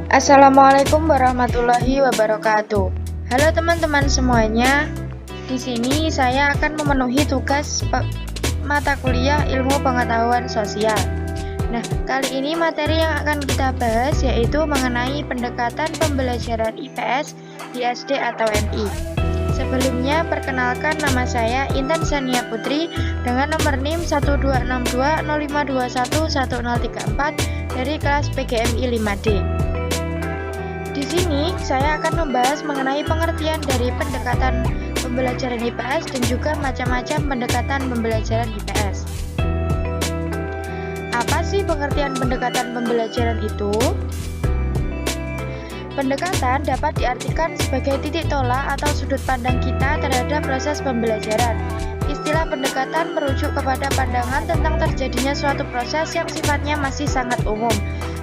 Assalamualaikum warahmatullahi wabarakatuh. Halo teman-teman semuanya. Di sini saya akan memenuhi tugas mata kuliah Ilmu Pengetahuan Sosial. Nah, kali ini materi yang akan kita bahas yaitu mengenai pendekatan pembelajaran IPS di SD atau MI. Sebelumnya, perkenalkan nama saya Intan Sania Putri dengan nomor NIM 1262052111034 dari kelas PGMI 5D. Di sini saya akan membahas mengenai pengertian dari pendekatan pembelajaran IPS dan juga macam-macam pendekatan pembelajaran IPS. Apa sih pengertian pendekatan pembelajaran itu? Pendekatan dapat diartikan sebagai titik tolak atau sudut pandang kita terhadap proses pembelajaran. Istilah pendekatan merujuk kepada pandangan tentang terjadinya suatu proses yang sifatnya masih sangat umum.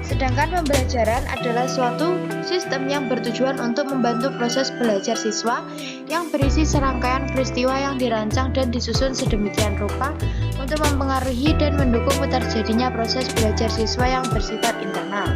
Sedangkan pembelajaran adalah suatu sistem yang bertujuan untuk membantu proses belajar siswa yang berisi serangkaian peristiwa yang dirancang dan disusun sedemikian rupa untuk mempengaruhi dan mendukung terjadinya proses belajar siswa yang bersifat internal.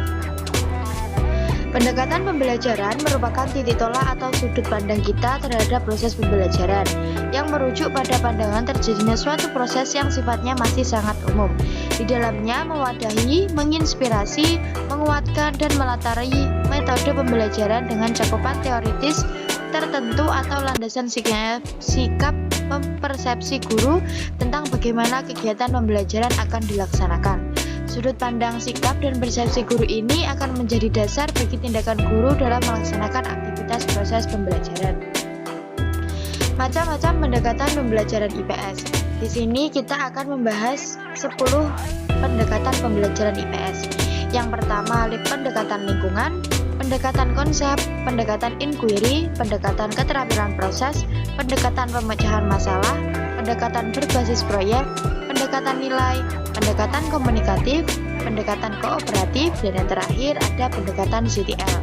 Pendekatan pembelajaran merupakan titik tolak atau sudut pandang kita terhadap proses pembelajaran yang merujuk pada pandangan terjadinya suatu proses yang sifatnya masih sangat umum. Di dalamnya mewadahi, menginspirasi, menguatkan, dan melatari metode pembelajaran dengan cakupan teoritis tertentu atau landasan sikap persepsi guru tentang bagaimana kegiatan pembelajaran akan dilaksanakan. Sudut pandang, sikap, dan persepsi guru ini akan menjadi dasar bagi tindakan guru dalam melaksanakan aktivitas proses pembelajaran. Macam-macam pendekatan pembelajaran IPS. Di sini kita akan membahas 10 pendekatan pembelajaran IPS. Yang pertama, pendekatan lingkungan, pendekatan konsep, pendekatan inquiry, pendekatan keterampilan proses, pendekatan pemecahan masalah, pendekatan berbasis proyek, pendekatan nilai, pendekatan komunikatif, pendekatan kooperatif, dan yang terakhir ada pendekatan CTL.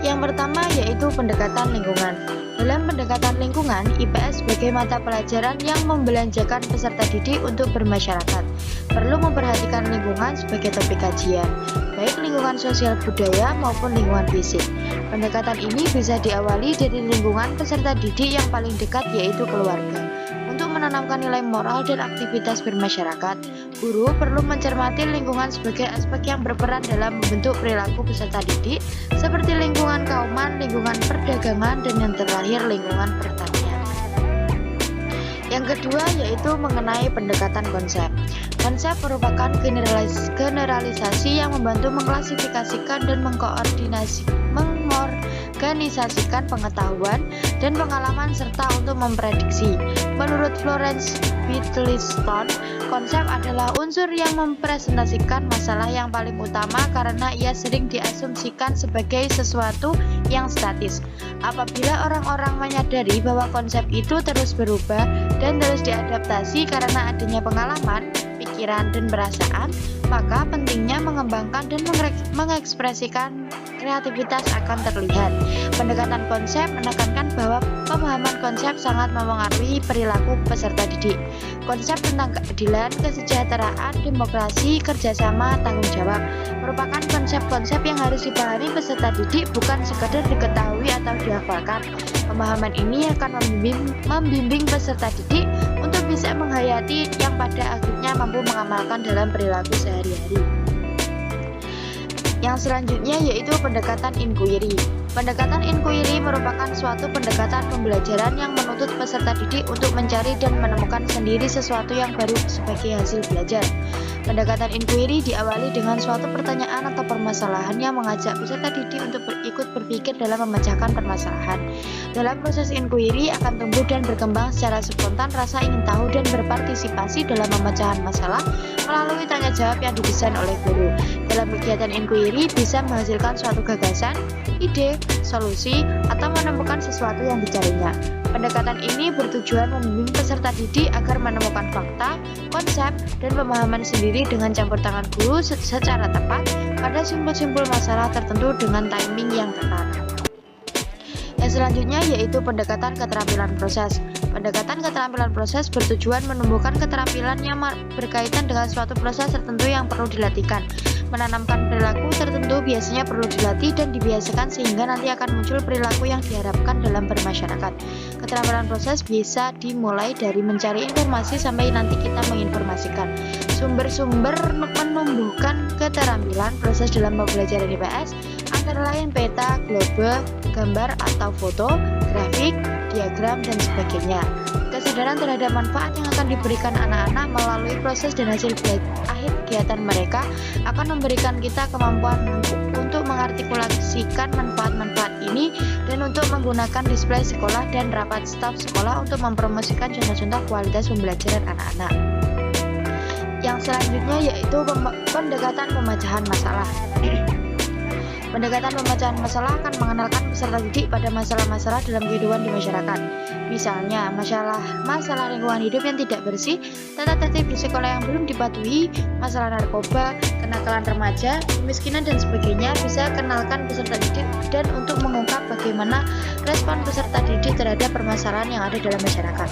Yang pertama yaitu pendekatan lingkungan. Dalam pendekatan lingkungan, IPS sebagai mata pelajaran yang membelanjakan peserta didik untuk bermasyarakat, perlu memperhatikan lingkungan sebagai topik kajian, baik lingkungan sosial budaya maupun lingkungan fisik. Pendekatan ini bisa diawali dari lingkungan peserta didik yang paling dekat yaitu keluarga. Untuk menanamkan nilai moral dan aktivitas bermasyarakat, guru perlu mencermati lingkungan sebagai aspek yang berperan dalam membentuk perilaku peserta didik, seperti lingkungan kauman, lingkungan perdagangan, dan yang terakhir lingkungan pertanian. Yang kedua yaitu mengenai pendekatan konsep. Konsep merupakan generalisasi yang membantu mengklasifikasikan dan mengorganisasikan pengetahuan dan pengalaman serta untuk memprediksi. Menurut Florence Whittleston, konsep adalah unsur yang mempresentasikan masalah yang paling utama karena ia sering diasumsikan sebagai sesuatu yang statis. Apabila orang-orang menyadari bahwa konsep itu terus berubah dan terus diadaptasi karena adanya pengalaman, pikiran, dan perasaan, maka pentingnya mengembangkan dan mengekspresikan kreativitas akan terlihat. Pendekatan konsep menekankan bahwa pemahaman konsep sangat memengaruhi perilaku peserta didik. Konsep tentang keadilan, kesejahteraan, demokrasi, kerjasama, tanggung jawab merupakan konsep-konsep yang harus dipahami peserta didik, bukan sekadar diketahui atau dihafalkan. Pemahaman ini akan membimbing peserta didik untuk bisa menghayati yang pada akhirnya mampu mengamalkan dalam perilaku sehari-hari. Yang selanjutnya yaitu pendekatan inquiry. Pendekatan inquiry merupakan suatu pendekatan pembelajaran yang menuntut peserta didik untuk mencari dan menemukan sendiri sesuatu yang baru sebagai hasil belajar. Pendekatan inquiry diawali dengan suatu pertanyaan atau permasalahan yang mengajak peserta didik untuk ikut berpikir dalam memecahkan permasalahan. Dalam proses inquiry akan tumbuh dan berkembang secara spontan rasa ingin tahu dan berpartisipasi dalam pemecahan masalah melalui tanya jawab yang didesain oleh guru. Dalam kegiatan inquiry bisa menghasilkan suatu gagasan, ide, solusi, atau menemukan sesuatu yang dicarinya. Pendekatan ini bertujuan membimbing peserta didik agar menemukan fakta, konsep, dan pemahaman sendiri dengan campur tangan guru secara tepat pada simpul-simpul masalah tertentu dengan timing yang tepat. Yang selanjutnya yaitu pendekatan keterampilan proses. Pendekatan keterampilan proses bertujuan menumbuhkan keterampilan yang berkaitan dengan suatu proses tertentu yang perlu dilatihkan. Menanamkan perilaku tertentu biasanya perlu dilatih dan dibiasakan sehingga nanti akan muncul perilaku yang diharapkan dalam bermasyarakat. Keterampilan proses bisa dimulai dari mencari informasi sampai nanti kita menginformasikan. Sumber-sumber menumbuhkan keterampilan proses dalam pembelajaran IPS antara lain peta, globe, gambar atau foto, grafik, diagram, dan sebagainya. Kesadaran terhadap manfaat yang akan diberikan anak-anak melalui proses dan hasil akhir kegiatan mereka akan memberikan kita kemampuan untuk mengartikulasikan manfaat-manfaat ini dan untuk menggunakan display sekolah dan rapat staf sekolah untuk mempromosikan contoh-contoh kualitas pembelajaran anak-anak. Yang selanjutnya yaitu pendekatan pemecahan masalah. Pendekatan pemecahan masalah akan mengenalkan peserta didik pada masalah-masalah dalam kehidupan di masyarakat. Misalnya, masalah lingkungan hidup yang tidak bersih, tata tertib di sekolah yang belum dipatuhi, masalah narkoba, kenakalan remaja, kemiskinan, dan sebagainya bisa kenalkan peserta didik dan untuk mengungkap bagaimana respon peserta didik terhadap permasalahan yang ada dalam masyarakat.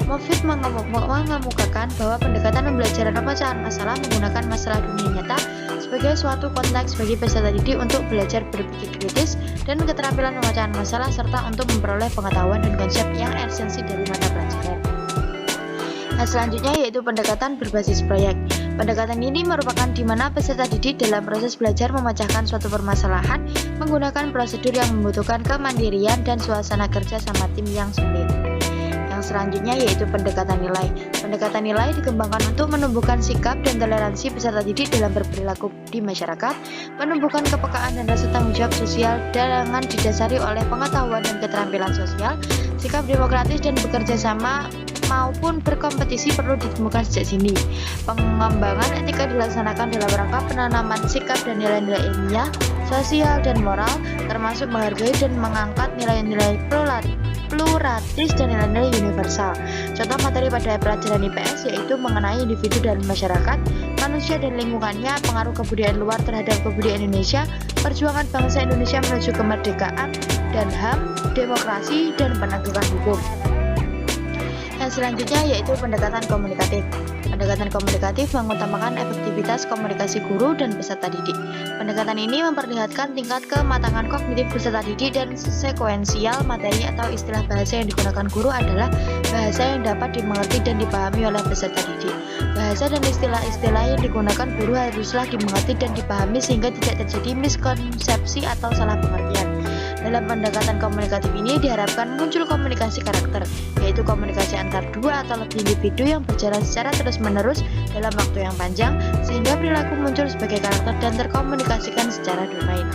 Mofid mengemukakan bahwa pendekatan pembelajaran pemecahan masalah menggunakan masalah dunia nyata sebagai suatu konteks bagi peserta didik untuk belajar berpikir kritis dan keterampilan pemecahan masalah serta untuk memperoleh pengetahuan dan konsep yang esensi dari mata pelajaran. Nah, selanjutnya yaitu pendekatan berbasis proyek. Pendekatan ini merupakan di mana peserta didik dalam proses belajar memecahkan suatu permasalahan menggunakan prosedur yang membutuhkan kemandirian dan suasana kerja sama tim yang sulit. Yang selanjutnya yaitu pendekatan nilai. Pendekatan nilai dikembangkan untuk menumbuhkan sikap dan toleransi peserta didik dalam berperilaku di masyarakat, menumbuhkan kepekaan dan rasa tanggung jawab sosial dengan didasari oleh pengetahuan dan keterampilan sosial, sikap demokratis dan bekerja sama maupun berkompetisi perlu ditemukan sejak sini. Pengembangan etika dilaksanakan dalam rangka penanaman sikap dan nilai-nilai ilmiah, sosial, dan moral, termasuk menghargai dan mengangkat nilai-nilai pluralis dan nilai-nilai universal. Contoh materi pada pelajaran IPS yaitu mengenai individu dan masyarakat, manusia dan lingkungannya, pengaruh kebudayaan luar terhadap kebudayaan Indonesia, perjuangan bangsa Indonesia menuju kemerdekaan, dan HAM, demokrasi, dan penegakan hukum. Yang selanjutnya yaitu pendekatan komunikatif. Pendekatan komunikatif mengutamakan efektivitas komunikasi guru dan peserta didik. Pendekatan ini memperlihatkan tingkat kematangan kognitif peserta didik dan sekuensial materi atau istilah bahasa yang digunakan guru adalah bahasa yang dapat dimengerti dan dipahami oleh peserta didik. Bahasa dan istilah-istilah yang digunakan guru haruslah dimengerti dan dipahami sehingga tidak terjadi miskonsepsi atau salah pengertian. Dalam pendekatan komunikatif ini diharapkan muncul komunikasi karakter, yaitu komunikasi antar dua atau lebih individu yang berjalan secara terus-menerus dalam waktu yang panjang, sehingga perilaku muncul sebagai karakter dan terkomunikasikan secara domain.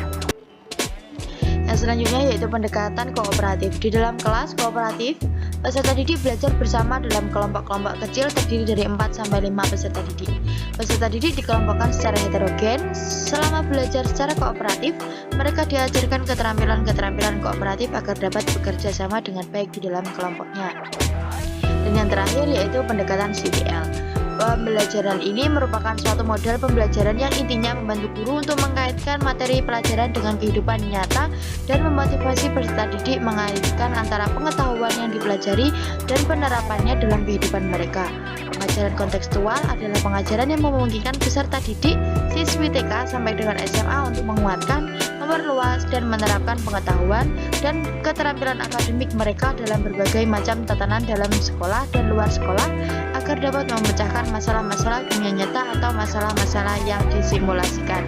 Yang selanjutnya yaitu pendekatan kooperatif. Di dalam kelas kooperatif, peserta didik belajar bersama dalam kelompok-kelompok kecil terdiri dari 4-5 peserta didik. Peserta didik dikelompokkan secara heterogen. Selama belajar secara kooperatif, mereka diajarkan keterampilan-keterampilan kooperatif agar dapat bekerja sama dengan baik di dalam kelompoknya. Dan yang terakhir yaitu pendekatan CTL. Pembelajaran ini merupakan suatu model pembelajaran yang intinya membantu guru untuk mengaitkan materi pelajaran dengan kehidupan nyata dan memotivasi peserta didik mengaitkan antara pengetahuan yang dipelajari dan penerapannya dalam kehidupan mereka. Pengajaran kontekstual adalah pengajaran yang memungkinkan peserta didik siswi TK sampai dengan SMA untuk menguatkan, memperluas, dan menerapkan pengetahuan dan keterampilan akademik mereka dalam berbagai macam tatanan dalam sekolah dan luar sekolah agar dapat memecahkan masalah-masalah dunia nyata atau masalah-masalah yang disimulasikan.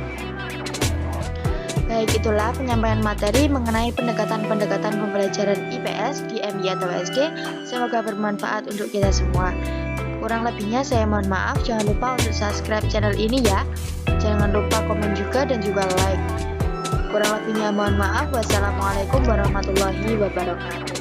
Baik, itulah penyampaian materi mengenai pendekatan-pendekatan pembelajaran IPS di MI atau SD. Semoga bermanfaat untuk kita semua. Kurang lebihnya saya mohon maaf. Jangan lupa untuk subscribe channel ini ya. Jangan lupa komen juga dan juga like. Kurang lebihnya mohon maaf. Wassalamualaikum warahmatullahi wabarakatuh.